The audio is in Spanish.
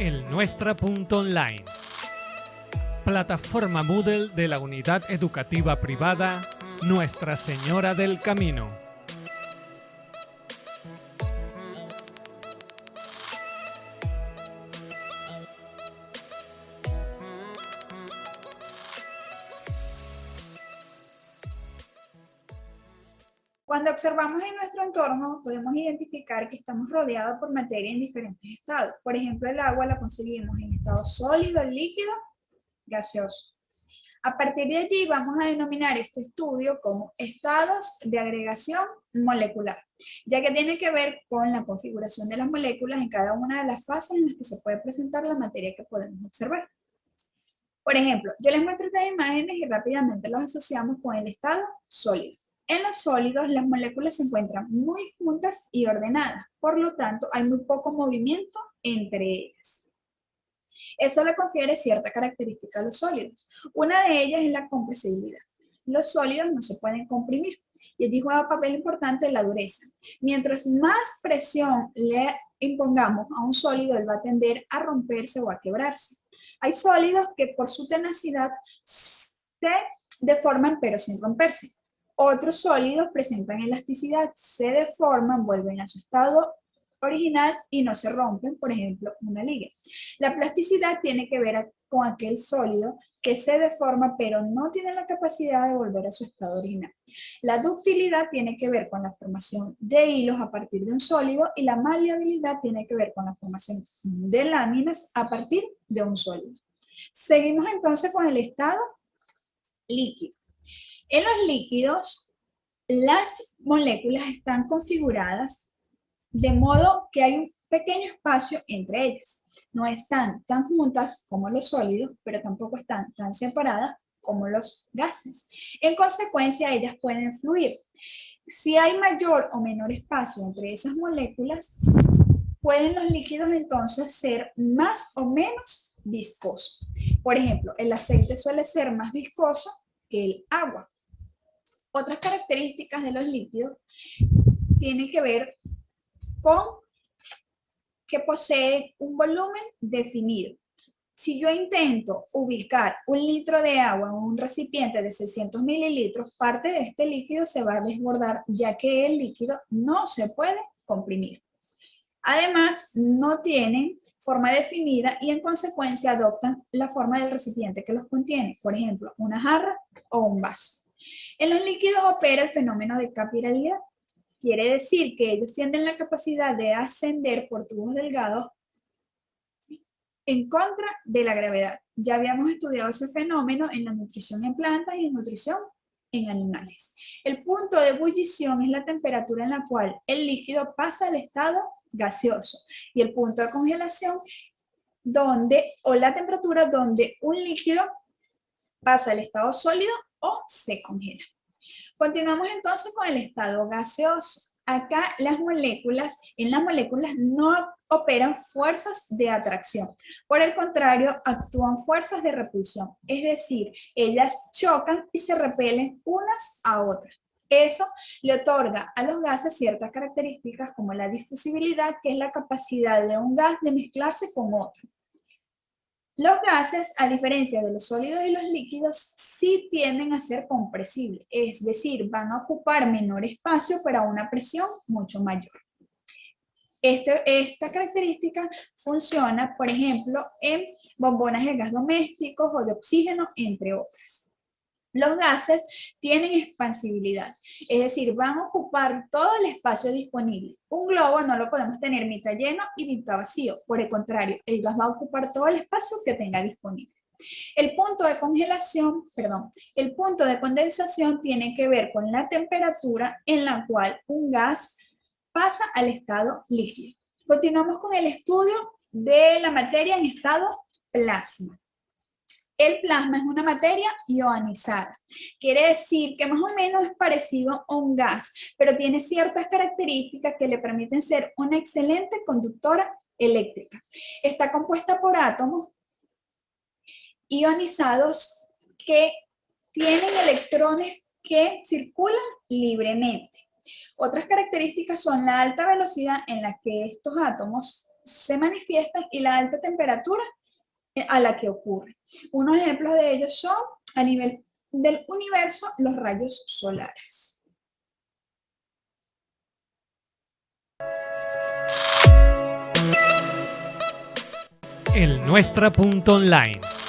elnuestra.online, plataforma Moodle de la Unidad Educativa Privada Nuestra Señora del Camino. Cuando observamos en nuestro entorno, podemos identificar que estamos rodeados por materia en diferentes estados. Por ejemplo, el agua la conseguimos en estado sólido, líquido, gaseoso. A partir de allí vamos a denominar este estudio como estados de agregación molecular, ya que tiene que ver con la configuración de las moléculas en cada una de las fases en las que se puede presentar la materia que podemos observar. Por ejemplo, yo les muestro estas imágenes y rápidamente los asociamos con el estado sólido. En los sólidos, las moléculas se encuentran muy juntas y ordenadas, por lo tanto, hay muy poco movimiento entre ellas. Eso le confiere cierta característica a los sólidos. Una de ellas es la compresibilidad. Los sólidos no se pueden comprimir, y allí juega un papel importante la dureza. Mientras más presión le impongamos a un sólido, él va a tender a romperse o a quebrarse. Hay sólidos que por su tenacidad se deforman pero sin romperse. Otros sólidos presentan elasticidad, se deforman, vuelven a su estado original y no se rompen, por ejemplo, una liga. La plasticidad tiene que ver con aquel sólido que se deforma pero no tiene la capacidad de volver a su estado original. La ductilidad tiene que ver con la formación de hilos a partir de un sólido y la maleabilidad tiene que ver con la formación de láminas a partir de un sólido. Seguimos entonces con el estado líquido. En los líquidos, las moléculas están configuradas de modo que hay un pequeño espacio entre ellas. No están tan juntas como los sólidos, pero tampoco están tan separadas como los gases. En consecuencia, ellas pueden fluir. Si hay mayor o menor espacio entre esas moléculas, pueden los líquidos entonces ser más o menos viscosos. Por ejemplo, el aceite suele ser más viscoso que el agua. Otras características de los líquidos tienen que ver con que posee un volumen definido. Si yo intento ubicar 1 litro de agua en un recipiente de 600 mililitros, parte de este líquido se va a desbordar, ya que el líquido no se puede comprimir. Además, no tienen forma definida y en consecuencia adoptan la forma del recipiente que los contiene, por ejemplo, una jarra o un vaso. En los líquidos opera el fenómeno de capilaridad. Quiere decir que ellos tienen la capacidad de ascender por tubos delgados en contra de la gravedad. Ya habíamos estudiado ese fenómeno en la nutrición en plantas y en nutrición en animales. El punto de ebullición es la temperatura en la cual el líquido pasa al estado gaseoso y el punto de congelación o la temperatura donde un líquido pasa al estado sólido o se congela. Continuamos entonces con el estado gaseoso. Acá en las moléculas no operan fuerzas de atracción. Por el contrario, actúan fuerzas de repulsión. Es decir, ellas chocan y se repelen unas a otras. Eso le otorga a los gases ciertas características como la difusibilidad, que es la capacidad de un gas de mezclarse con otro. Los gases, a diferencia de los sólidos y los líquidos, sí tienden a ser compresibles, es decir, van a ocupar menor espacio pero a una presión mucho mayor. Esta característica funciona, por ejemplo, en bombonas de gas domésticos o de oxígeno, entre otras. Los gases tienen expansibilidad, es decir, van a ocupar todo el espacio disponible. Un globo no lo podemos tener mitad lleno y mitad vacío. Por el contrario, el gas va a ocupar todo el espacio que tenga disponible. El punto de condensación tiene que ver con la temperatura en la cual un gas pasa al estado líquido. Continuamos con el estudio de la materia en estado plasma. El plasma es una materia ionizada. Quiere decir que más o menos es parecido a un gas, pero tiene ciertas características que le permiten ser una excelente conductora eléctrica. Está compuesta por átomos ionizados que tienen electrones que circulan libremente. Otras características son la alta velocidad en la que estos átomos se manifiestan y la alta temperatura a la que ocurre. Unos ejemplos de ellos son, a nivel del universo, los rayos solares. El Nuestra.online